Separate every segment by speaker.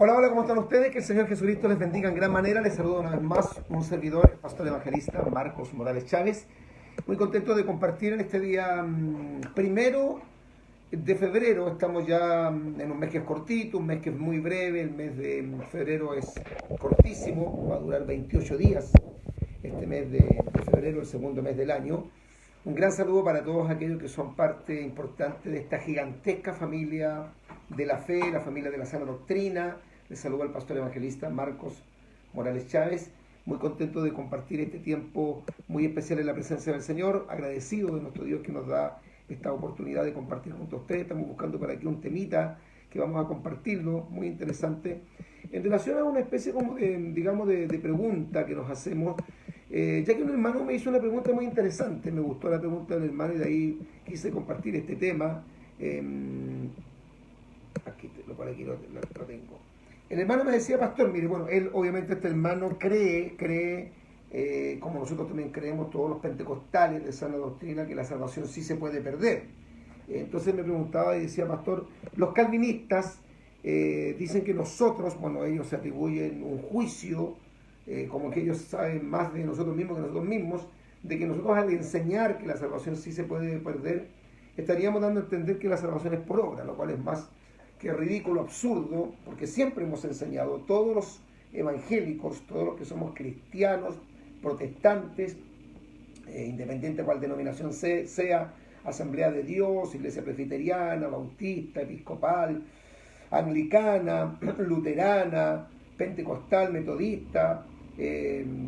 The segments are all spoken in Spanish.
Speaker 1: Hola, hola, ¿cómo están ustedes? Que el Señor Jesucristo les bendiga en gran manera. Les saludo una vez más un servidor, el pastor evangelista Marcos Morales Chávez. Muy contento de compartir en este día primero de febrero. Estamos ya en un mes que es cortito, un mes que es muy breve. El mes de febrero es cortísimo, va a durar 28 días. Este mes de febrero, el segundo mes del año. Un gran saludo para todos aquellos que son parte importante de esta gigantesca familia de la fe, la familia de la sana doctrina. Les saludo al pastor evangelista Marcos Morales Chávez. Muy contento de compartir este tiempo muy especial en la presencia del Señor. Agradecido de nuestro Dios que nos da esta oportunidad de compartir junto a ustedes. Estamos buscando por aquí un temita que vamos a compartirlo, muy interesante, en relación a una especie como de pregunta que nos hacemos. Ya que un hermano me hizo una pregunta muy interesante, me gustó la pregunta del hermano y de ahí quise compartir este tema. Aquí lo tengo. El hermano me decía, pastor, mire, bueno, él obviamente este hermano cree, como nosotros también creemos todos los pentecostales de sana doctrina, que la salvación sí se puede perder. Entonces me preguntaba y decía, pastor, los calvinistas dicen que nosotros, bueno, ellos se atribuyen un juicio, como que ellos saben más de nosotros mismos que nosotros mismos, de que nosotros al enseñar que la salvación sí se puede perder, estaríamos dando a entender que la salvación es por obra, lo cual es más que ridículo, absurdo, porque siempre hemos enseñado, todos los evangélicos, todos los que somos cristianos, protestantes, independiente de cuál denominación sea, Asamblea de Dios, Iglesia Presbiteriana, Bautista, Episcopal, Anglicana, Luterana, Pentecostal, Metodista,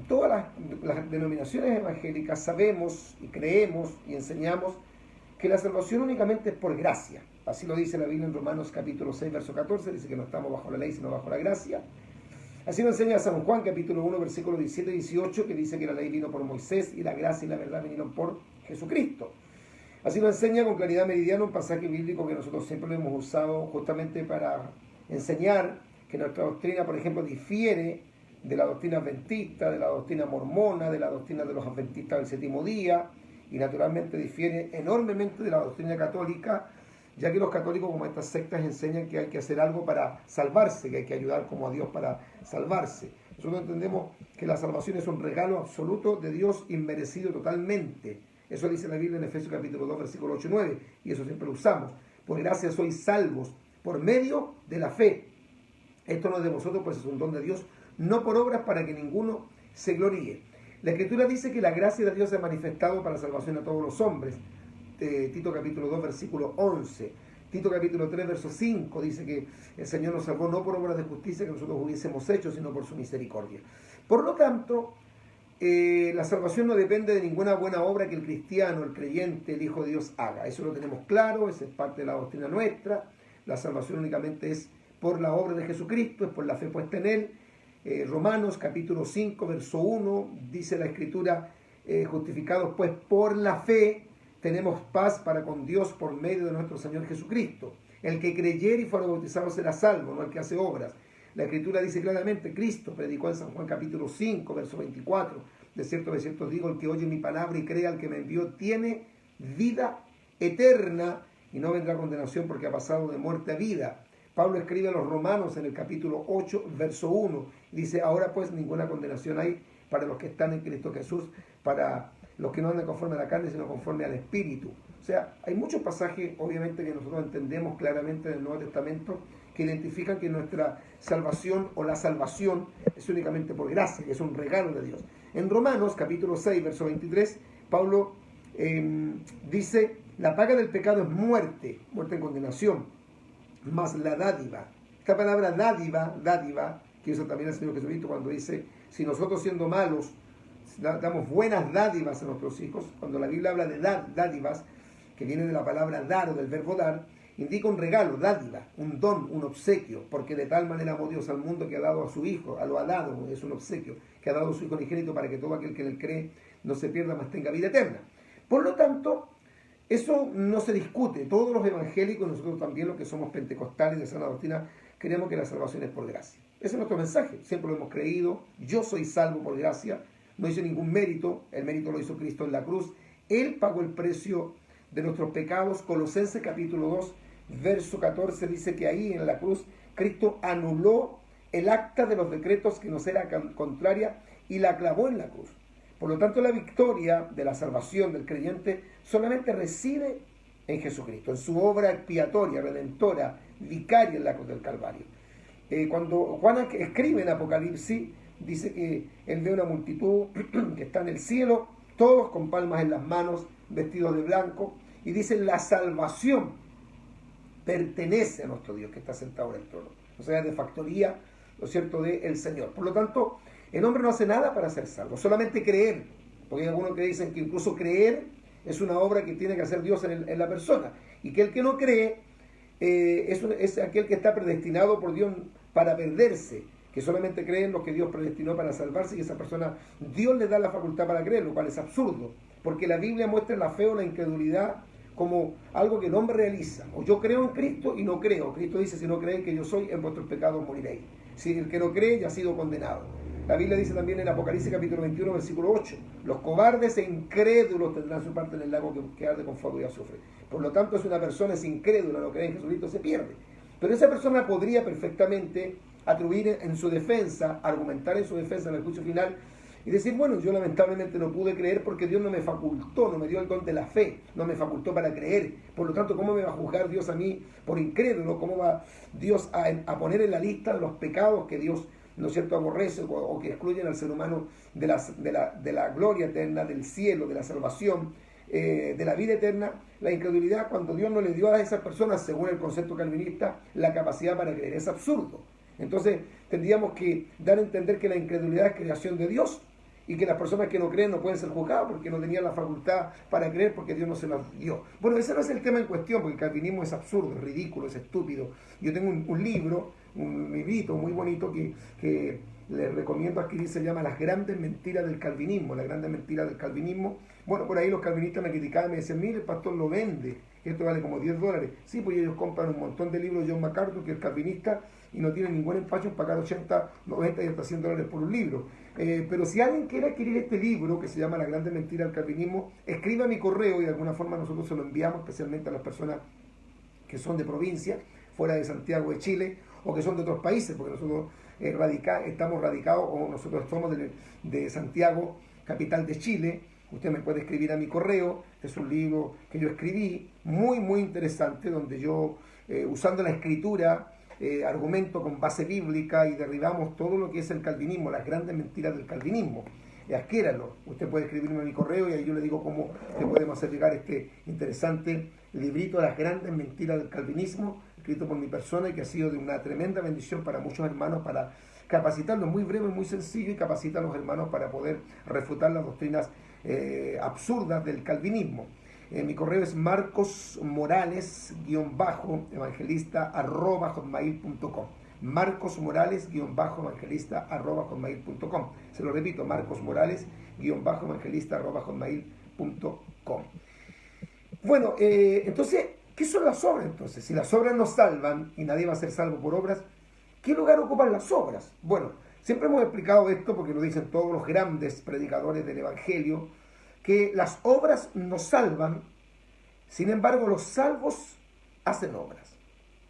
Speaker 1: todas las denominaciones evangélicas sabemos y creemos y enseñamos que la salvación únicamente es por gracia. Así lo dice la Biblia en Romanos capítulo 6, verso 14, dice que no estamos bajo la ley, sino bajo la gracia. Así lo enseña San Juan capítulo 1, versículos 17 y 18, que dice que la ley vino por Moisés y la gracia y la verdad vinieron por Jesucristo. Así lo enseña con claridad meridiana un pasaje bíblico que nosotros siempre lo hemos usado justamente para enseñar que nuestra doctrina, por ejemplo, difiere de la doctrina adventista, de la doctrina mormona, de la doctrina de los adventistas del séptimo día, y naturalmente difiere enormemente de la doctrina católica, ya que los católicos, como estas sectas, enseñan que hay que hacer algo para salvarse, que hay que ayudar como a Dios para salvarse. Nosotros entendemos que la salvación es un regalo absoluto de Dios, inmerecido totalmente. Eso dice la Biblia en Efesios capítulo 2, versículo 8 y 9, y eso siempre lo usamos. Por gracia sois salvos, por medio de la fe. Esto no es de vosotros, pues es un don de Dios, no por obras para que ninguno se gloríe. La Escritura dice que la gracia de Dios se ha manifestado para salvación a todos los hombres. Tito capítulo 2, versículo 11. Tito capítulo 3, verso 5 dice que el Señor nos salvó no por obras de justicia que nosotros hubiésemos hecho, sino por su misericordia. Por lo tanto, la salvación no depende de ninguna buena obra que el cristiano, el creyente, el Hijo de Dios haga. Eso lo tenemos claro, esa es parte de la doctrina nuestra. La salvación únicamente es por la obra de Jesucristo, es por la fe puesta en Él. Romanos capítulo 5, verso 1, dice la Escritura, justificados pues por la fe, tenemos paz para con Dios por medio de nuestro Señor Jesucristo. El que creyere y fuera bautizado será salvo, no el que hace obras. La Escritura dice claramente, Cristo predicó en San Juan capítulo 5, verso 24, de cierto os digo, el que oye mi palabra y crea al que me envió, tiene vida eterna y no vendrá condenación porque ha pasado de muerte a vida. Pablo escribe a los Romanos en el capítulo 8, verso 1, dice, ahora pues ninguna condenación hay para los que están en Cristo Jesús, para los que no andan conforme a la carne, sino conforme al Espíritu. O sea, hay muchos pasajes, obviamente, que nosotros entendemos claramente en el Nuevo Testamento, que identifican que nuestra salvación o la salvación es únicamente por gracia, que es un regalo de Dios. En Romanos, capítulo 6, verso 23, Pablo dice, la paga del pecado es muerte, muerte en condenación, mas la dádiva. Esta palabra dádiva, que usa también el Señor Jesucristo cuando dice, si nosotros siendo malos damos buenas dádivas a nuestros hijos, cuando la Biblia habla de dádivas, que viene de la palabra dar o del verbo dar, indica un regalo, dádiva, un don, un obsequio, porque de tal manera amó Dios al mundo que ha dado a su Hijo, lo ha dado, es un obsequio, que ha dado a su Hijo unigénito para que todo aquel que en él cree no se pierda, mas tenga vida eterna. Por lo tanto, eso no se discute. Todos los evangélicos, nosotros también los que somos pentecostales de sana doctrina, creemos que la salvación es por gracia. Ese es nuestro mensaje, siempre lo hemos creído. Yo soy salvo por gracia, no hice ningún mérito, el mérito lo hizo Cristo en la cruz. Él pagó el precio de nuestros pecados. Colosenses capítulo 2, verso 14 dice que ahí en la cruz Cristo anuló el acta de los decretos que nos era contraria y la clavó en la cruz. Por lo tanto, la victoria de la salvación del creyente solamente reside en Jesucristo, en su obra expiatoria, redentora, vicaria en la cruz del Calvario. Cuando Juan escribe en Apocalipsis, dice que él ve una multitud que está en el cielo, todos con palmas en las manos, vestidos de blanco, y dice: la salvación pertenece a nuestro Dios que está sentado en el trono. O sea, de factoría, ¿no es cierto?, del Señor. Por lo tanto, el hombre no hace nada para ser salvo, solamente creer, porque hay algunos que dicen que incluso creer es una obra que tiene que hacer Dios en la persona, y que el que no cree es aquel que está predestinado por Dios para perderse, que solamente cree en lo que Dios predestinó para salvarse, y esa persona Dios le da la facultad para creer, lo cual es absurdo, porque la Biblia muestra la fe o la incredulidad como algo que el hombre realiza. O yo creo en Cristo y no creo. Cristo dice: si no creéis que yo soy, en vuestros pecados moriréis. Si el que no cree ya ha sido condenado. La Biblia dice también en Apocalipsis capítulo 21, versículo 8: los cobardes e incrédulos tendrán su parte en el lago que arde con fuego y azufre. Por lo tanto, si una persona es incrédula, no cree en Jesucristo, se pierde. Pero esa persona podría perfectamente atribuir en su defensa, argumentar en su defensa en el juicio final, y decir: bueno, yo lamentablemente no pude creer porque Dios no me facultó, no me dio el don de la fe, no me facultó para creer. Por lo tanto, ¿cómo me va a juzgar Dios a mí por incrédulo? ¿Cómo va Dios a poner en la lista de los pecados que Dios, ¿no es cierto?, aborrece o que excluyen al ser humano de la gloria eterna, del cielo, de la salvación, de la vida eterna? La incredulidad, cuando Dios no le dio a esas personas, según el concepto calvinista, la capacidad para creer, es absurdo. Entonces tendríamos que dar a entender que la incredulidad es creación de Dios, y que las personas que no creen no pueden ser juzgadas porque no tenían la facultad para creer, porque Dios no se las dio. Bueno, ese no es el tema en cuestión, porque el calvinismo es absurdo, es ridículo, es estúpido. Yo tengo un libro, un librito muy bonito que les recomiendo adquirir, se llama Las grandes mentiras del calvinismo, las grandes mentiras del calvinismo. Bueno, por ahí los calvinistas me criticaban, me decían: mire, el pastor lo vende, esto vale como $10. Sí, pues ellos compran un montón de libros de John MacArthur, que es calvinista, y no tienen ningún empacho en pagar 80, 90 y hasta $100 por un libro. Pero si alguien quiere adquirir este libro, que se llama La grande mentira del calvinismo, escriba a mi correo y de alguna forma nosotros se lo enviamos, especialmente a las personas que son de provincia, fuera de Santiago de Chile, o que son de otros países, porque nosotros estamos radicados, o nosotros somos de Santiago, capital de Chile. Usted me puede escribir a mi correo. Es un libro que yo escribí, muy, muy interesante, donde yo, usando la escritura, argumento con base bíblica y derribamos todo lo que es el calvinismo, las grandes mentiras del calvinismo. Adquiéralo. Usted puede escribirme a mi correo y ahí yo le digo cómo le podemos hacer llegar este interesante librito de las grandes mentiras del calvinismo, escrito por mi persona y que ha sido de una tremenda bendición para muchos hermanos, para capacitarlos, muy breve, muy sencillo, y capacita a los hermanos para poder refutar las doctrinas absurdas del calvinismo. Mi correo es marcosmorales-evangelista@hotmail.com. marcosmorales-evangelista@hotmail.com. Se lo repito: marcosmorales-evangelista@hotmail.com. Bueno, entonces, ¿qué son las obras entonces? Si las obras nos salvan y nadie va a ser salvo por obras, ¿qué lugar ocupan las obras? Bueno, siempre hemos explicado esto porque lo dicen todos los grandes predicadores del Evangelio, que las obras nos salvan, sin embargo los salvos hacen obras.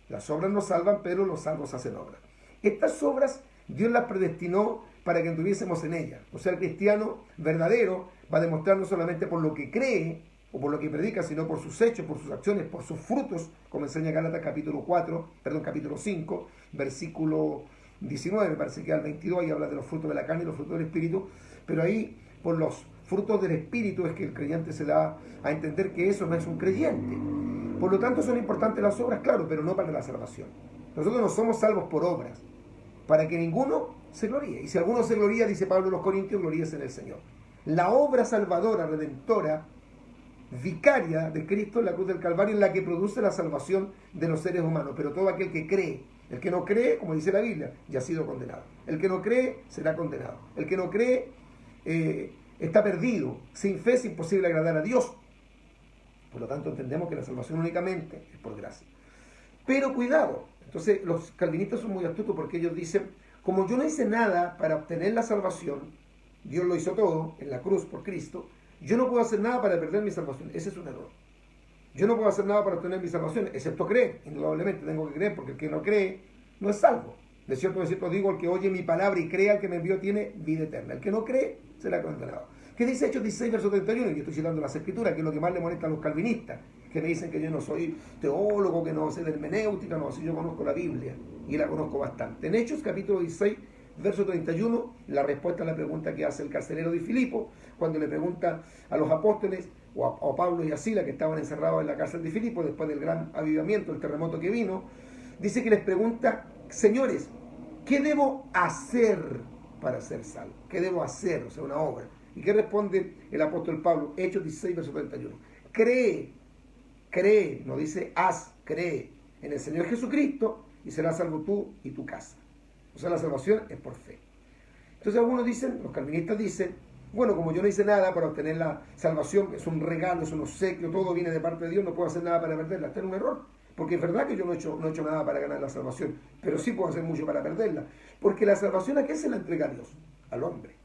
Speaker 1: Las obras nos salvan, pero los salvos hacen obras. Estas obras Dios las predestinó para que anduviésemos en ellas. O sea, el cristiano verdadero va a demostrar no solamente por lo que cree o por lo que predica, sino por sus hechos, por sus acciones, por sus frutos, como enseña Gálatas capítulo 5, versículo 19, me parece que al 22, ahí habla de los frutos de la carne y los frutos del Espíritu, pero ahí por los frutos del Espíritu es que el creyente se da a entender que eso no es un creyente. Por lo tanto, son importantes las obras, claro, pero no para la salvación. Nosotros no somos salvos por obras, para que ninguno se gloríe. Y si alguno se gloría, dice Pablo a los Corintios, gloríese en el Señor. La obra salvadora, redentora, vicaria de Cristo en la cruz del Calvario es la que produce la salvación de los seres humanos. Pero todo aquel que cree, el que no cree, como dice la Biblia, ya ha sido condenado. El que no cree será condenado. El que no cree está perdido. Sin fe es imposible agradar a Dios. Por lo tanto, entendemos que la salvación únicamente es por gracia. Pero cuidado, entonces los calvinistas son muy astutos porque ellos dicen: como yo no hice nada para obtener la salvación, Dios lo hizo todo en la cruz por Cristo, yo no puedo hacer nada para perder mi salvación. Ese es un error. Yo no puedo hacer nada para obtener mi salvación, excepto creer. Indudablemente tengo que creer, porque el que no cree no es salvo. De cierto digo, el que oye mi palabra y crea al que me envió tiene vida eterna. El que no cree será condenado. ¿Qué dice Hechos 16, verso 31? Y yo estoy citando las Escrituras, que es lo que más le molesta a los calvinistas, que me dicen que yo no soy teólogo, que no sé de hermenéutica. No, si yo conozco la Biblia y la conozco bastante. En Hechos capítulo 16, verso 31, la respuesta a la pregunta que hace el carcelero de Filipo, cuando le pregunta a los apóstoles, o a Pablo y a Sila, que estaban encerrados en la cárcel de Filipo, después del gran avivamiento, el terremoto que vino, dice que les pregunta: señores, ¿qué debo hacer para ser salvo? ¿Qué debo hacer? O sea, una obra. ¿Y qué responde el apóstol Pablo? Hechos 16, verso 31. Cree, no dice haz, cree en el Señor Jesucristo y serás salvo tú y tu casa. O sea, la salvación es por fe. Entonces algunos dicen, los calvinistas dicen, bueno, como yo no hice nada para obtener la salvación, es un regalo, es un obsequio, todo viene de parte de Dios, no puedo hacer nada para perderla. Este es un error. Porque es verdad que yo no he hecho nada para ganar la salvación, pero sí puedo hacer mucho para perderla. Porque la salvación, ¿a quién se la entrega Dios? Al hombre.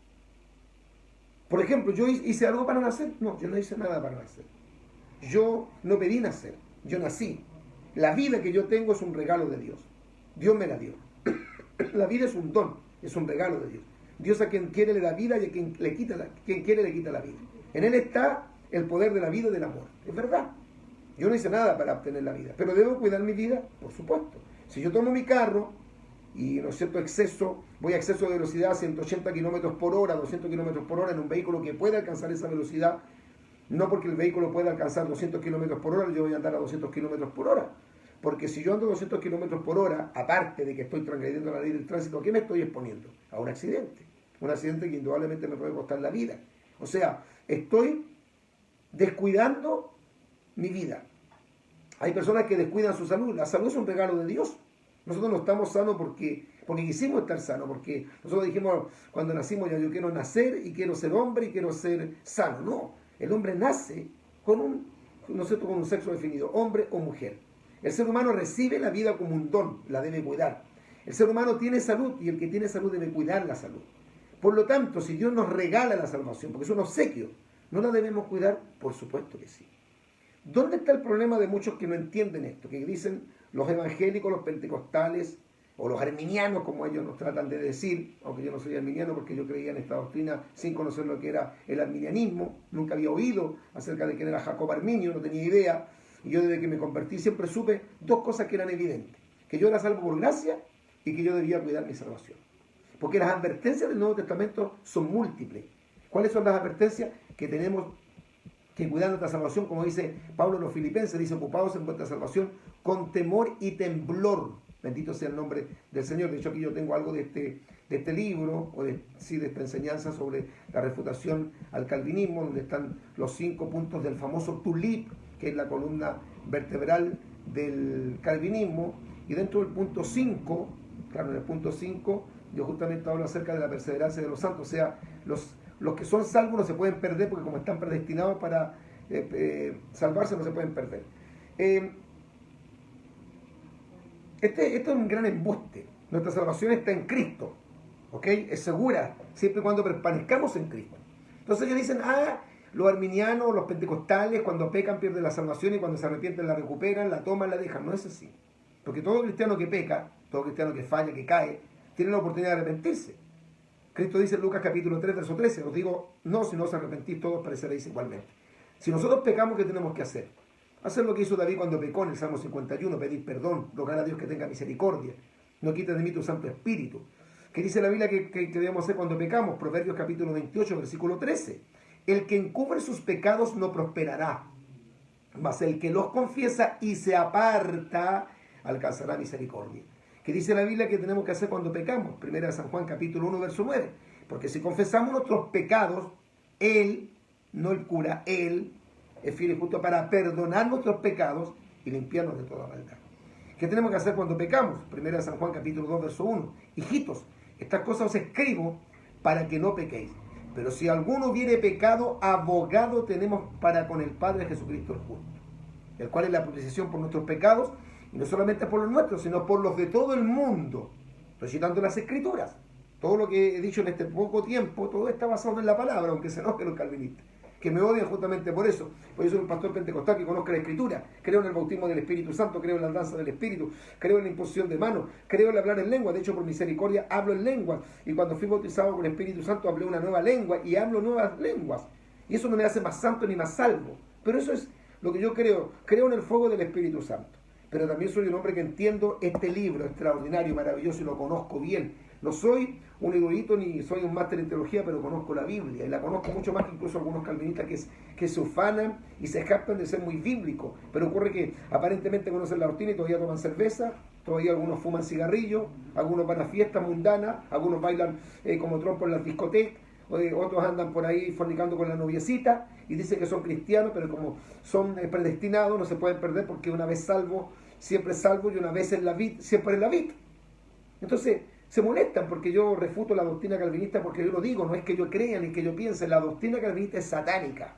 Speaker 1: Por ejemplo, ¿yo hice algo para nacer? No, yo no hice nada para nacer. Yo no pedí nacer, yo nací. La vida que yo tengo es un regalo de Dios. Dios me la dio. La vida es un don, es un regalo de Dios. Dios a quien quiere le da vida y a quien quiere le quita la vida. En Él está el poder de la vida y del amor. Es verdad. Yo no hice nada para obtener la vida, pero ¿debo cuidar mi vida? Por supuesto. Si yo tomo mi carro y, ¿no es cierto?, voy a exceso de velocidad, 180 kilómetros por hora, 200 kilómetros por hora en un vehículo que puede alcanzar esa velocidad, no porque el vehículo pueda alcanzar 200 kilómetros por hora, yo voy a andar a 200 kilómetros por hora. Porque si yo ando a 200 kilómetros por hora, aparte de que estoy transgrediendo la ley del tránsito, ¿a qué me estoy exponiendo? A un accidente. Un accidente que indudablemente me puede costar la vida. O sea, estoy descuidando mi vida. Hay personas que descuidan su salud. La salud es un regalo de Dios. Nosotros no estamos sanos porque quisimos estar sanos, porque nosotros dijimos cuando nacimos, ya yo quiero nacer y quiero ser hombre y quiero ser sano. No, el hombre nace con un sexo definido, hombre o mujer. El ser humano recibe la vida como un don, la debe cuidar. El ser humano tiene salud y el que tiene salud debe cuidar la salud. Por lo tanto, si Dios nos regala la salvación, porque es un obsequio, ¿no la debemos cuidar? Por supuesto que sí. ¿Dónde está el problema de muchos que no entienden esto? Que dicen los evangélicos, los pentecostales o los arminianos, como ellos nos tratan de decir, aunque yo no soy arminiano porque yo creía en esta doctrina sin conocer lo que era el arminianismo, nunca había oído acerca de quién era Jacob Arminio, no tenía idea, y yo desde que me convertí siempre supe dos cosas que eran evidentes: que yo era salvo por gracia y que yo debía cuidar mi salvación. Porque las advertencias del Nuevo Testamento son múltiples. ¿Cuáles son las advertencias? Que tenemos que cuidar nuestra salvación, como dice Pablo en los Filipenses, dice: ocupados en vuestra salvación con temor y temblor. Bendito sea el nombre del Señor. De hecho, aquí yo tengo algo de este libro, o de esta enseñanza sobre la refutación al calvinismo, donde están los 5 puntos del famoso tulip, que es la columna vertebral del calvinismo. Y dentro del punto 5, claro, en el punto 5, yo justamente hablo acerca de la perseverancia de los santos. O sea, los que son salvos no se pueden perder, porque como están predestinados para salvarse, no se pueden perder. Esto es un gran embuste. Nuestra salvación está en Cristo, ¿ok? Es segura, siempre y cuando permanezcamos en Cristo. Entonces ellos dicen, los arminianos, los pentecostales, cuando pecan pierden la salvación y cuando se arrepienten la recuperan, la toman, la dejan. No es así. Porque todo cristiano que peca, todo cristiano que falla, que cae, tiene la oportunidad de arrepentirse. Cristo dice en Lucas capítulo 3, verso 13, os digo, no, si no os arrepentís, todos pereceréis igualmente. Si nosotros pecamos, ¿qué tenemos que hacer? Hacer lo que hizo David cuando pecó en el Salmo 51, pedir perdón, rogar a Dios que tenga misericordia, no quites de mí tu Santo Espíritu. ¿Qué dice la Biblia que debemos hacer cuando pecamos? Proverbios capítulo 28, versículo 13. El que encubre sus pecados no prosperará, mas el que los confiesa y se aparta alcanzará misericordia. ¿Qué dice la Biblia que tenemos que hacer cuando pecamos? Primera de San Juan capítulo 1, verso 9. Porque si confesamos nuestros pecados, Él, no el cura, Él es fiel y justo para perdonar nuestros pecados y limpiarnos de toda maldad. ¿Qué tenemos que hacer cuando pecamos? Primera de San Juan capítulo 2, verso 1. Hijitos, estas cosas os escribo para que no pequéis. Pero si alguno hubiere pecado, abogado tenemos para con el Padre Jesucristo el justo, el cual es la propiciación por nuestros pecados, y no solamente por los nuestros, sino por los de todo el mundo. Estoy citando las Escrituras. Todo lo que he dicho en este poco tiempo, todo está basado en la palabra, aunque se enojen los calvinistas. que me odian justamente por eso. Pues yo soy un pastor pentecostal que conozco la Escritura, creo en el bautismo del Espíritu Santo, creo en la danza del Espíritu, creo en la imposición de manos, creo en hablar en lengua. De hecho, por misericordia hablo en lengua, y cuando fui bautizado con el Espíritu Santo hablé una nueva lengua y hablo nuevas lenguas, y eso no me hace más santo ni más salvo, pero eso es lo que yo creo. Creo en el fuego del Espíritu Santo, pero también soy un hombre que entiendo este libro extraordinario, maravilloso, y lo conozco bien. No soy un erudito ni soy un máster en teología, pero conozco la Biblia, y la conozco mucho más que incluso algunos calvinistas que se ufanan y se escapan de ser muy bíblicos. Pero ocurre que aparentemente conocen la doctrina y todavía toman cerveza, todavía algunos fuman cigarrillo, algunos van a fiestas mundanas, algunos bailan como trompo en las discotecas, otros andan por ahí fornicando con la noviecita y dicen que son cristianos, pero como son predestinados no se pueden perder, porque una vez salvo, siempre salvo, y una vez en la vid, siempre en la vid. Entonces se molestan porque yo refuto la doctrina calvinista, porque yo lo digo, no es que yo crea ni que yo piense, la doctrina calvinista es satánica.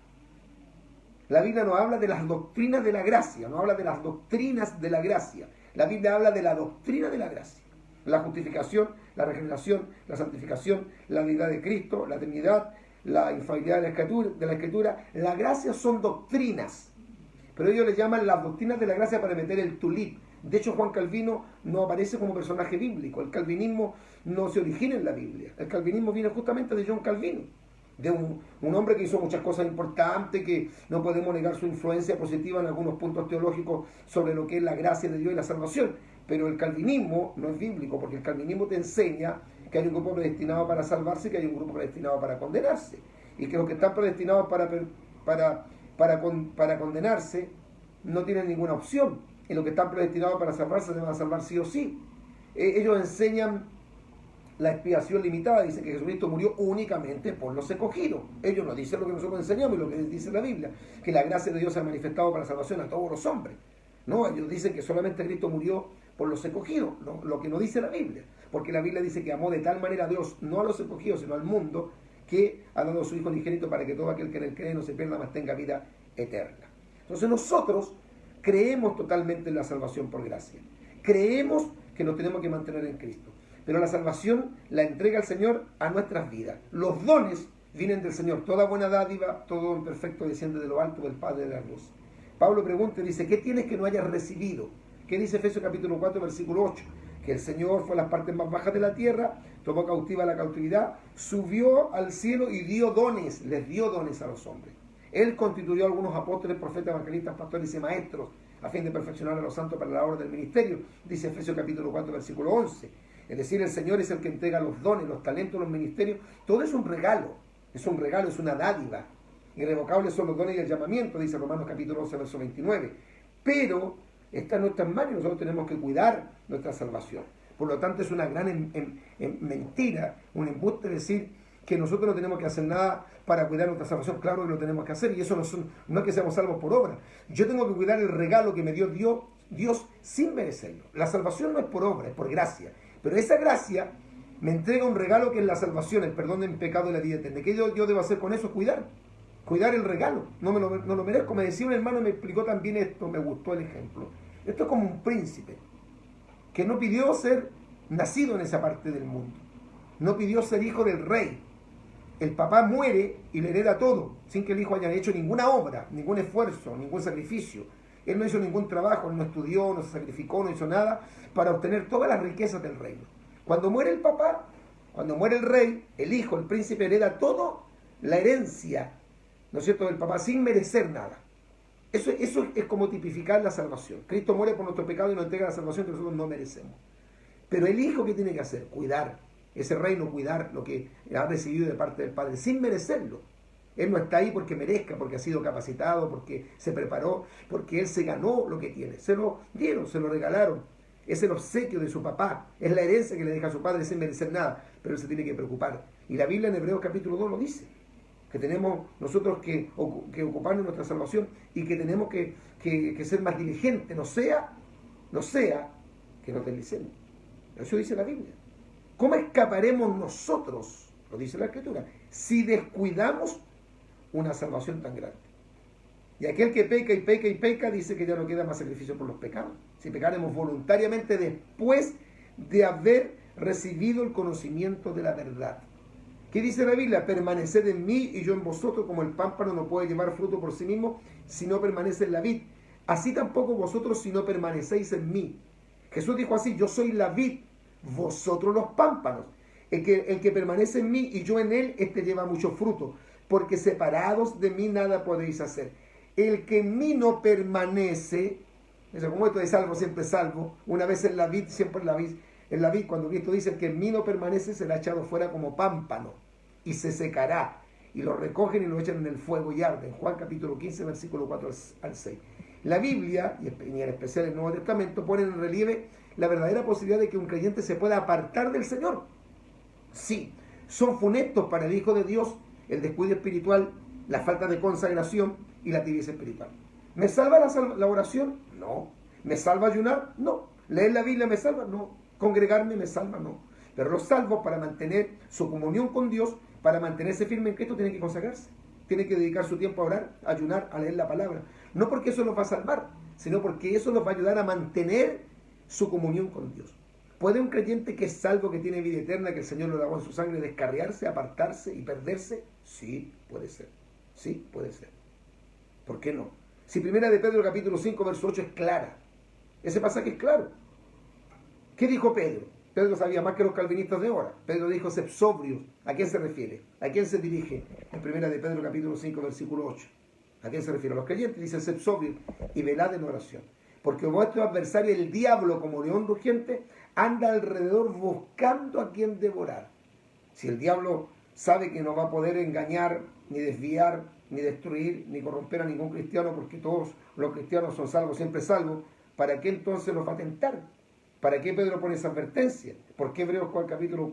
Speaker 1: La Biblia no habla de las doctrinas de la gracia, no habla de las doctrinas de la gracia. La Biblia habla de la doctrina de la gracia. La justificación, la regeneración, la santificación, la deidad de Cristo, la Trinidad, la infalibilidad de la Escritura. La gracia son doctrinas, pero ellos le llaman las doctrinas de la gracia para meter el tulip. De hecho, Juan Calvino no aparece como personaje bíblico. El calvinismo no se origina en la Biblia. El calvinismo viene justamente de John Calvino, de un hombre que hizo muchas cosas importantes, que no podemos negar su influencia positiva en algunos puntos teológicos sobre lo que es la gracia de Dios y la salvación. Pero el calvinismo no es bíblico, porque el calvinismo te enseña que hay un grupo predestinado para salvarse y que hay un grupo predestinado para condenarse. Y que los que están predestinados para condenarse no tienen ninguna opción. Y los que están predestinados para salvarse se van a salvar sí o sí. Ellos enseñan la expiación limitada, dicen que Jesucristo murió únicamente por los escogidos. Ellos no dicen lo que nosotros enseñamos y lo que dice la Biblia, que la gracia de Dios se ha manifestado para la salvación a todos los hombres. No, ellos dicen que solamente Cristo murió por los escogidos, ¿no? Lo que no dice la Biblia, porque la Biblia dice que amó de tal manera a Dios, no a los escogidos, sino al mundo, que ha dado a su Hijo unigénito para que todo aquel que en él cree no se pierda, mas tenga vida eterna. Entonces nosotros creemos totalmente en la salvación por gracia. Creemos que nos tenemos que mantener en Cristo. Pero la salvación la entrega el Señor a nuestras vidas. Los dones vienen del Señor. Toda buena dádiva, todo don perfecto desciende de lo alto del Padre de la luz. Pablo pregunta y dice, ¿qué tienes que no hayas recibido? ¿Qué dice Efesios capítulo 4, versículo 8? Que el Señor fue a las partes más bajas de la tierra, tomó cautiva la cautividad, subió al cielo y dio dones, les dio dones a los hombres. Él constituyó a algunos apóstoles, profetas, evangelistas, pastores y maestros, a fin de perfeccionar a los santos para la obra del ministerio, dice Efesios capítulo 4, versículo 11. Es decir, el Señor es el que entrega los dones, los talentos, los ministerios. Todo es un regalo, es una dádiva. Irrevocables son los dones y el llamamiento, dice Romanos capítulo 11, verso 29. Pero está en nuestras manos y nosotros tenemos que cuidar nuestra salvación. Por lo tanto, es una gran mentira, un embuste decir que nosotros no tenemos que hacer nada para cuidar nuestra salvación. Claro que lo tenemos que hacer, y eso no es que seamos salvos por obra. Yo tengo que cuidar el regalo que me dio Dios sin merecerlo. La salvación no es por obra, es por gracia. Pero esa gracia me entrega un regalo que es la salvación, el perdón del pecado y la vida eterna. ¿Qué yo debo hacer con eso? Cuidar el regalo. No lo merezco. Me decía un hermano, me explicó también esto, me gustó el ejemplo. Esto es como un príncipe que no pidió ser nacido en esa parte del mundo. No pidió ser hijo del rey. El papá muere y le hereda todo, sin que el hijo haya hecho ninguna obra, ningún esfuerzo, ningún sacrificio. Él no hizo ningún trabajo, él no estudió, no se sacrificó, no hizo nada para obtener todas las riquezas del reino. Cuando muere el papá, cuando muere el rey, el hijo, el príncipe, hereda toda la herencia, ¿no es cierto?, del papá, sin merecer nada. Eso es como tipificar la salvación. Cristo muere por nuestro pecado y nos entrega la salvación que nosotros no merecemos. Pero el hijo, ¿qué tiene que hacer? Cuidar ese reino, cuidar lo que ha recibido de parte del Padre, sin merecerlo. Él no está ahí porque merezca, porque ha sido capacitado, porque se preparó, porque él se ganó lo que tiene. Se lo dieron, se lo regalaron. Es el obsequio de su papá, es la herencia que le deja a su padre sin merecer nada, pero él se tiene que preocupar. Y la Biblia en Hebreos capítulo 2 lo dice, que tenemos nosotros que ocuparnos de nuestra salvación y que tenemos que ser más diligentes, no sea que nos deslicemos. Eso dice la Biblia. ¿Cómo escaparemos nosotros, lo dice la Escritura, si descuidamos una salvación tan grande? Y aquel que peca y peca y peca dice que ya no queda más sacrificio por los pecados. Si pecaremos voluntariamente después de haber recibido el conocimiento de la verdad. ¿Qué dice la Biblia? Permaneced en mí y yo en vosotros, como el pámpano no puede llevar fruto por sí mismo si no permanece en la vid. Así tampoco vosotros si no permanecéis en mí. Jesús dijo así, yo soy la vid, vosotros los pámpanos. El que permanece en mí y yo en él, este lleva mucho fruto, porque separados de mí nada podéis hacer. El que en mí no permanece, eso como esto de salvo siempre salvo, una vez en la vid, siempre en la vid. En la vid, cuando Cristo dice que en mí no permanece, será echado fuera como pámpano y se secará. Y lo recogen y lo echan en el fuego y arden. Juan capítulo 15, versículo 4 al 6. La Biblia, y en especial el Nuevo Testamento, pone en relieve la verdadera posibilidad de que un creyente se pueda apartar del Señor. Sí, son funestos para el Hijo de Dios el descuido espiritual, la falta de consagración y la tibieza espiritual. ¿Me salva la oración? No. ¿Me salva ayunar? No. ¿Leer la Biblia me salva? No. ¿Congregarme me salva? No. Pero los salvos, para mantener su comunión con Dios, para mantenerse firme en Cristo, tienen que consagrarse. Tienen que dedicar su tiempo a orar, a ayunar, a leer la palabra. No porque eso los va a salvar, sino porque eso los va a ayudar a mantener su comunión con Dios. ¿Puede un creyente que es salvo, que tiene vida eterna, que el Señor lo lavó en su sangre, descarriarse, apartarse y perderse? Sí, puede ser. Sí, puede ser. ¿Por qué no? Si primera de Pedro capítulo 5, verso 8 es clara. Ese pasaje es claro. ¿Qué dijo Pedro? Pedro sabía más que los calvinistas de ahora. Pedro dijo, sed sobrios. ¿A quién se refiere? ¿A quién se dirige? En primera de Pedro capítulo 5, versículo 8. ¿A quién se refiere? A los creyentes. Dice, sed sobrios y velad en oración. Porque vuestro adversario, el diablo, como león rugiente, anda alrededor buscando a quien devorar. Si el diablo sabe que no va a poder engañar, ni desviar, ni destruir, ni corromper a ningún cristiano, porque todos los cristianos son salvos, siempre salvos, ¿para qué entonces los va a tentar? ¿Para qué Pedro pone esa advertencia? ¿Por qué Hebreos capítulo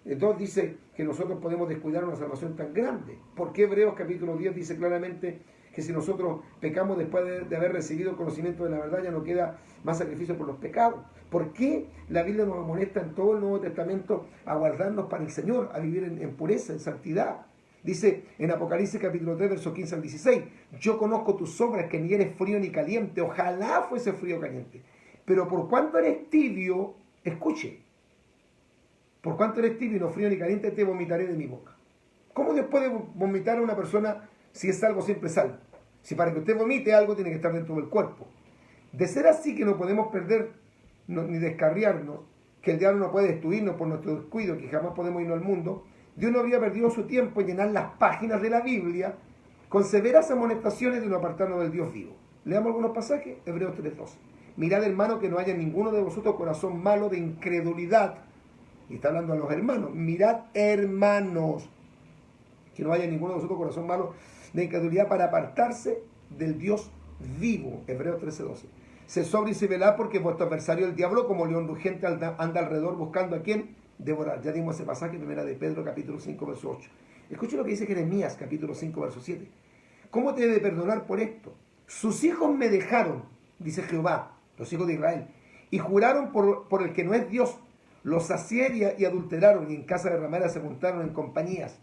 Speaker 1: 2 dice que nosotros podemos descuidar una salvación tan grande? ¿Por qué Hebreos capítulo 10 dice claramente que si nosotros pecamos después de haber recibido el conocimiento de la verdad, ya no queda más sacrificio por los pecados? ¿Por qué la Biblia nos amonesta en todo el Nuevo Testamento a guardarnos para el Señor, a vivir en pureza, en santidad? Dice en Apocalipsis capítulo 3, versos 15 al 16, yo conozco tus obras, que ni eres frío ni caliente, ojalá fuese frío o caliente. Pero por cuanto eres tibio, escuche, por cuanto eres tibio y no frío ni caliente, te vomitaré de mi boca. ¿Cómo Dios puede vomitar a una persona si es salvo, siempre salvo? Si para que usted vomite algo tiene que estar dentro del cuerpo. De ser así, que no podemos perder ni descarriarnos, que el diablo no puede destruirnos por nuestro descuido, que jamás podemos irnos al mundo, Dios no habría perdido su tiempo en llenar las páginas de la Biblia con severas amonestaciones de no apartarnos del Dios vivo. Leamos algunos pasajes. Hebreos 3:12. Mirad, hermano, que no haya ninguno de vosotros corazón malo de incredulidad. Y está hablando a los hermanos. Mirad, hermanos, que no haya ninguno de vosotros corazón malo de incredulidad, para apartarse del Dios vivo. Hebreos 13:12. Se sobre y se velad, porque vuestro adversario el diablo, como león rugiente, anda alrededor buscando a quién devorar. Ya dimos ese pasaje, primera de Pedro capítulo 5, verso 8. Escuche lo que dice Jeremías capítulo 5, verso 7. ¿Cómo te he de perdonar por esto? Sus hijos me dejaron, dice Jehová, los hijos de Israel, y juraron por el que no es Dios. Los sacié y adulteraron, y en casa de rameras se juntaron en compañías.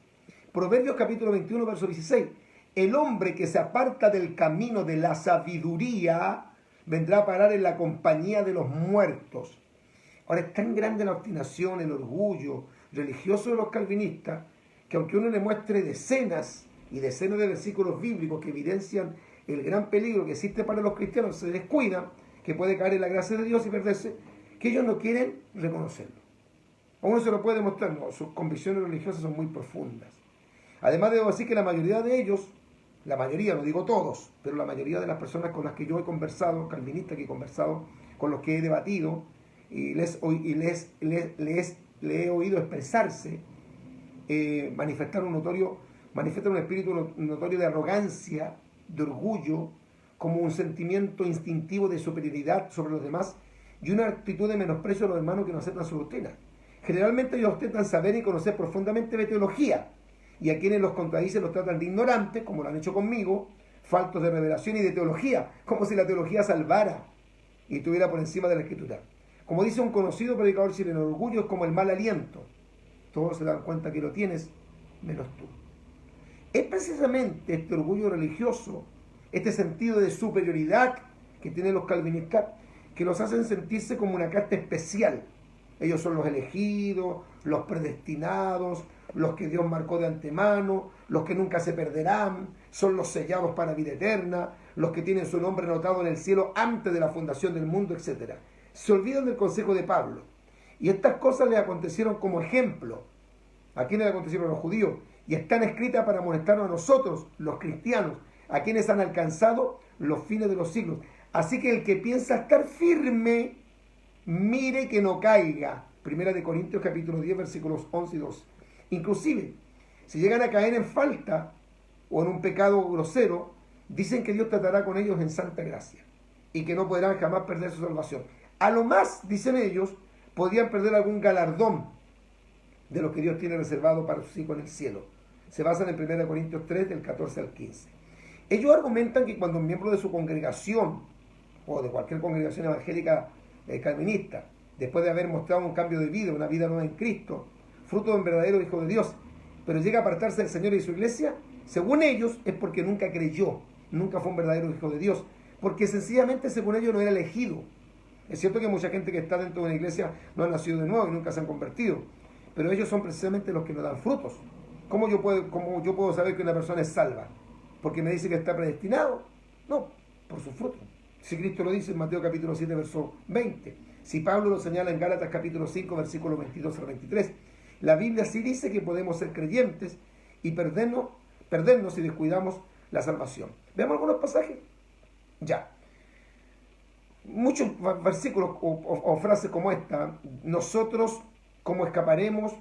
Speaker 1: Proverbios capítulo 21, verso 16. El hombre que se aparta del camino de la sabiduría vendrá a parar en la compañía de los muertos. Ahora, es tan grande la obstinación, el orgullo religioso de los calvinistas, que aunque uno le muestre decenas y decenas de versículos bíblicos que evidencian el gran peligro que existe para los cristianos, se descuidan, que puede caer en la gracia de Dios y perderse, que ellos no quieren reconocerlo. A uno se lo puede demostrar, no, sus convicciones religiosas son muy profundas. Además, debo decir que la mayoría de ellos, la mayoría, no digo todos, pero la mayoría de las personas con las que yo he conversado, calvinistas que he conversado, con los que he debatido, y les he oído expresarse, manifiestan un espíritu notorio de arrogancia, de orgullo, como un sentimiento instintivo de superioridad sobre los demás y una actitud de menosprecio a los hermanos que no aceptan su doctrina. Generalmente ellos ostentan saber y conocer profundamente de teología, y a quienes los contradicen los tratan de ignorantes, como lo han hecho conmigo, faltos de revelación y de teología, como si la teología salvara y estuviera por encima de la Escritura. Como dice un conocido predicador chileno, el orgullo es como el mal aliento. Todos se dan cuenta que lo tienes, menos tú. Es precisamente este orgullo religioso, este sentido de superioridad que tienen los calvinistas, que los hacen sentirse como una casta especial. Ellos son los elegidos, los predestinados, los que Dios marcó de antemano, los que nunca se perderán, son los sellados para vida eterna, los que tienen su nombre anotado en el cielo antes de la fundación del mundo, etc. Se olvidan del consejo de Pablo. Y estas cosas le acontecieron como ejemplo. ¿A quiénes le acontecieron? A los judíos. Y están escritas para molestarnos a nosotros, los cristianos, a quienes han alcanzado los fines de los siglos. Así que el que piensa estar firme, mire que no caiga. Primera de Corintios capítulo 10, versículos 11 y 12. Inclusive, si llegan a caer en falta o en un pecado grosero, dicen que Dios tratará con ellos en santa gracia y que no podrán jamás perder su salvación. A lo más, dicen ellos, podrían perder algún galardón de lo que Dios tiene reservado para sus hijos en el cielo. Se basan en 1 Corintios 3, del 14 al 15. Ellos argumentan que cuando un miembro de su congregación o de cualquier congregación evangélica calvinista, después de haber mostrado un cambio de vida, una vida nueva en Cristo, fruto de un verdadero Hijo de Dios, pero llega a apartarse del Señor y de su iglesia, según ellos es porque nunca creyó, nunca fue un verdadero Hijo de Dios, porque sencillamente según ellos no era elegido. Es cierto que mucha gente que está dentro de una iglesia no ha nacido de nuevo y nunca se han convertido, pero ellos son precisamente los que nos dan frutos. ¿Cómo yo puedo saber que una persona es salva? ¿Porque me dice que está predestinado? No, por sus frutos. Si Cristo lo dice en Mateo capítulo 7, verso 20. Si Pablo lo señala en Gálatas capítulo 5, versículo 22 al 23. La Biblia sí dice que podemos ser creyentes y perdernos si descuidamos la salvación. Veamos algunos pasajes. Ya. Muchos versículos o frases como esta. Nosotros, ¿cómo escaparemos?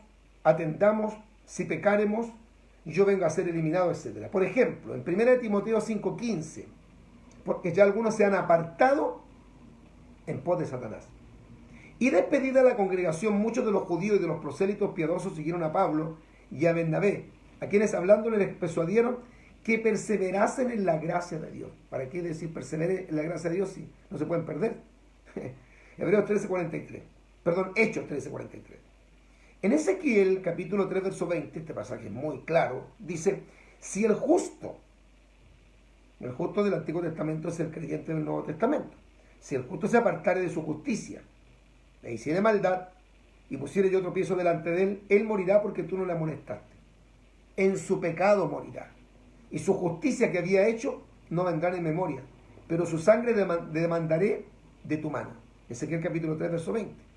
Speaker 1: Atentamos, si pecaremos, yo vengo a ser eliminado, etc. Por ejemplo, en 1 Timoteo 5:15, porque ya algunos se han apartado en pos de Satanás. Y despedida la congregación, muchos de los judíos y de los prosélitos piadosos siguieron a Pablo y a Bernabé, a quienes hablándoles les persuadieron que perseverasen en la gracia de Dios. ¿Para qué decir persevere en la gracia de Dios si no se pueden perder? Hebreos 13:43. Perdón, Hechos 13:43. En Ezequiel, capítulo 3, verso 20, este pasaje es muy claro, dice, si el justo del Antiguo Testamento es el creyente del Nuevo Testamento, si el justo se apartare de su justicia, le hiciere maldad, y pusiere yo tropiezo delante de él morirá porque tú no le amonestaste. En su pecado morirá, y su justicia que había hecho no vendrá en memoria, pero su sangre demandaré de tu mano. Ezequiel capítulo 3, verso 20.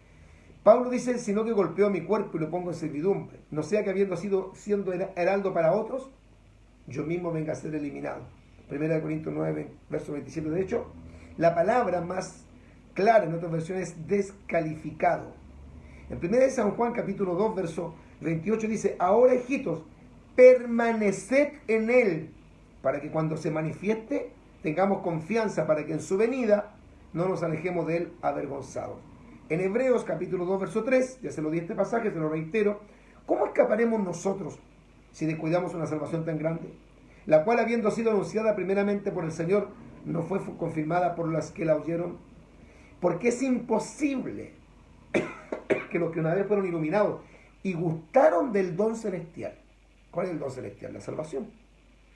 Speaker 1: Pablo dice, sino que golpeo mi cuerpo y lo pongo en servidumbre, no sea que habiendo siendo heraldo para otros, yo mismo venga a ser eliminado. 1 Corintios 9, verso 27. De hecho, la palabra más clara en otras versiones es descalificado. En 1 San Juan capítulo 2, verso 28 dice, ahora hijitos, permaneced en él, para que cuando se manifieste tengamos confianza, para que en su venida no nos alejemos de él avergonzados. En Hebreos capítulo 2, verso 3, ya se lo di este pasaje, se lo reitero, ¿cómo escaparemos nosotros si descuidamos una salvación tan grande? La cual, habiendo sido anunciada primeramente por el Señor, no fue confirmada por las que la oyeron, porque es imposible que los que una vez fueron iluminados y gustaron del don celestial. ¿Cuál es el don celestial? La salvación.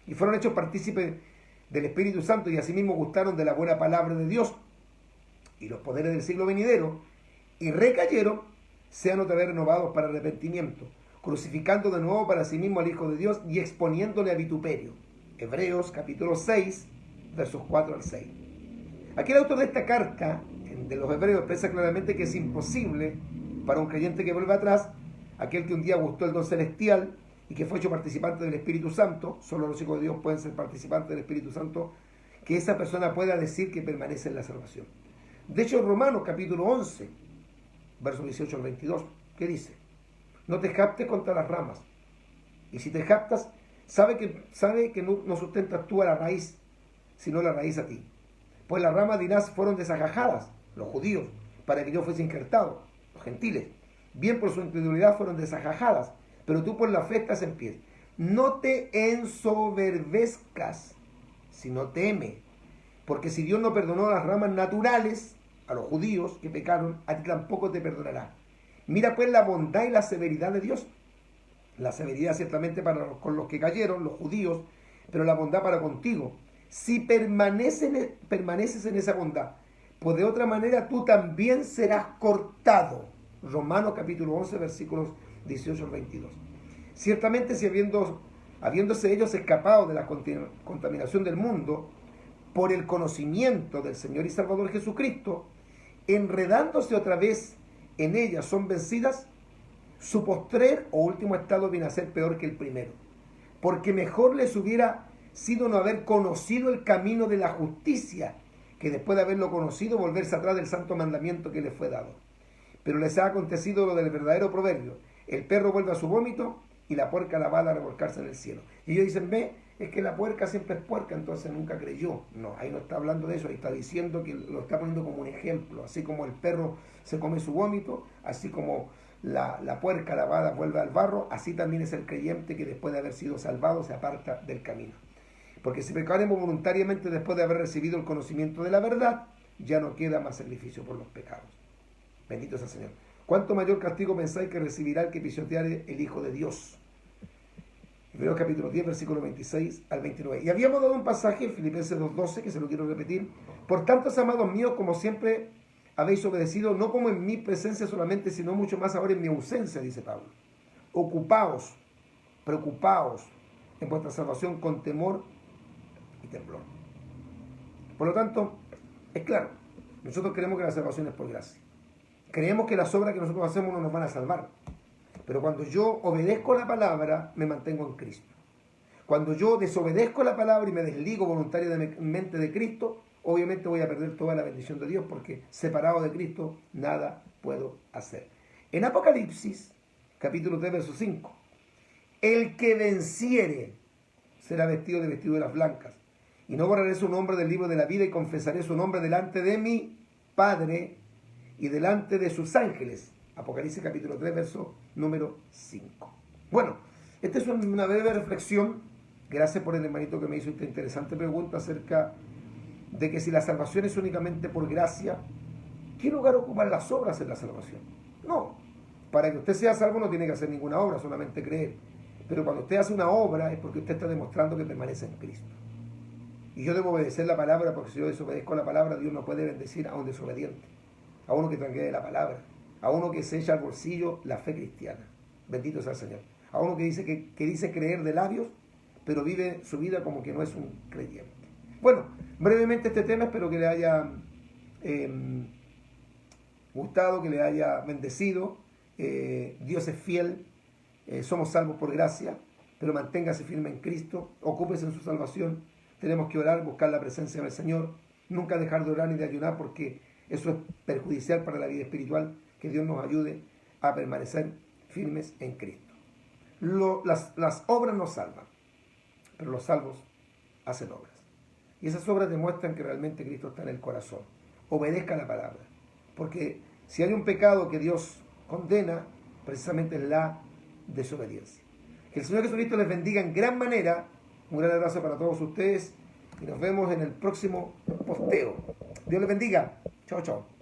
Speaker 1: Y fueron hechos partícipes del Espíritu Santo y asimismo gustaron de la buena palabra de Dios y los poderes del siglo venidero, y recayeron, sean otra vez renovados para arrepentimiento, crucificando de nuevo para sí mismo al Hijo de Dios y exponiéndole a vituperio. Hebreos capítulo 6, versos 4 al 6. Aquí el autor de esta carta, de los Hebreos, expresa claramente que es imposible para un creyente que vuelva atrás, aquel que un día gustó el don celestial y que fue hecho participante del Espíritu Santo, solo los hijos de Dios pueden ser participantes del Espíritu Santo, que esa persona pueda decir que permanece en la salvación. De hecho, Romanos capítulo 11, versos 18 al 22, ¿qué dice? No te jactes contra las ramas, y si te jactas, sabe que no sustentas tú a la raíz, sino la raíz a ti. Pues las ramas dirás fueron desajajadas, los judíos, para que yo fuese injertado, los gentiles. Bien por su incredulidad fueron desajajadas, pero tú por la fe estás en pie. No te ensoberbezcas, sino teme, porque si Dios no perdonó las ramas naturales a los judíos que pecaron, a ti tampoco te perdonará. Mira pues la bondad y la severidad de Dios. La severidad ciertamente con los que cayeron, los judíos, pero la bondad para contigo. Si permaneces en esa bondad, pues de otra manera tú también serás cortado. Romanos capítulo 11, versículos 18 al 22. Ciertamente, si habiéndose ellos escapado de la contaminación del mundo por el conocimiento del Señor y Salvador Jesucristo, enredándose otra vez en ella, son vencidas, su postrer o último estado viene a ser peor que el primero, porque mejor les hubiera sido no haber conocido el camino de la justicia, que después de haberlo conocido volverse atrás del santo mandamiento que les fue dado. Pero les ha acontecido lo del verdadero proverbio: el perro vuelve a su vómito y la puerca lavada a revolcarse en el cielo. Y ellos dicen, ve, es que la puerca siempre es puerca, entonces nunca creyó. No, ahí no está hablando de eso, ahí está diciendo que lo está poniendo como un ejemplo. Así como el perro se come su vómito, así como la puerca lavada vuelve al barro, así también es el creyente que después de haber sido salvado se aparta del camino. Porque si pecaremos voluntariamente después de haber recibido el conocimiento de la verdad, ya no queda más sacrificio por los pecados. Bendito sea el Señor. ¿Cuánto mayor castigo pensáis que recibirá el que pisoteare el Hijo de Dios? Hebreos capítulo 10, versículo 26 al 29. Y habíamos dado un pasaje en Filipenses 2:12, que se lo quiero repetir. Por tanto, amados míos, como siempre habéis obedecido, no como en mi presencia solamente, sino mucho más ahora en mi ausencia, dice Pablo. Ocupaos, preocupaos en vuestra salvación con temor y temblor. Por lo tanto, es claro, nosotros creemos que la salvación es por gracia. Creemos que las obras que nosotros hacemos no nos van a salvar. Pero cuando yo obedezco la palabra, me mantengo en Cristo. Cuando yo desobedezco la palabra y me desligo voluntariamente de Cristo, obviamente voy a perder toda la bendición de Dios, porque separado de Cristo nada puedo hacer. En Apocalipsis, capítulo 3, verso 5, el que venciere será vestido de las blancas, y no borraré su nombre del libro de la vida, y confesaré su nombre delante de mi Padre y delante de sus ángeles. Apocalipsis capítulo 3, verso número 5. Bueno, esta es una breve reflexión. Gracias por el hermanito que me hizo esta interesante pregunta acerca de que si la salvación es únicamente por gracia, ¿qué lugar ocupan las obras en la salvación? No, para que usted sea salvo no tiene que hacer ninguna obra, solamente creer. Pero cuando usted hace una obra es porque usted está demostrando que permanece en Cristo. Y yo debo obedecer la palabra, porque si yo desobedezco la palabra, Dios no puede bendecir a un desobediente, a uno que transgrede la palabra, a uno que se echa al bolsillo la fe cristiana. Bendito sea el Señor. A uno que dice creer de labios, pero vive su vida como que no es un creyente. Bueno, brevemente este tema, espero que le haya gustado, que le haya bendecido. Dios es fiel, somos salvos por gracia, pero manténgase firme en Cristo, ocúpese en su salvación. Tenemos que orar, buscar la presencia del Señor, nunca dejar de orar ni de ayunar, porque eso es perjudicial para la vida espiritual. Que Dios nos ayude a permanecer firmes en Cristo. Las obras nos salvan, pero los salvos hacen obras. Y esas obras demuestran que realmente Cristo está en el corazón. Obedezca la palabra, porque si hay un pecado que Dios condena, precisamente es la desobediencia. Que el Señor Jesucristo les bendiga en gran manera. Un gran abrazo para todos ustedes y nos vemos en el próximo posteo. Dios les bendiga. Chao, chao.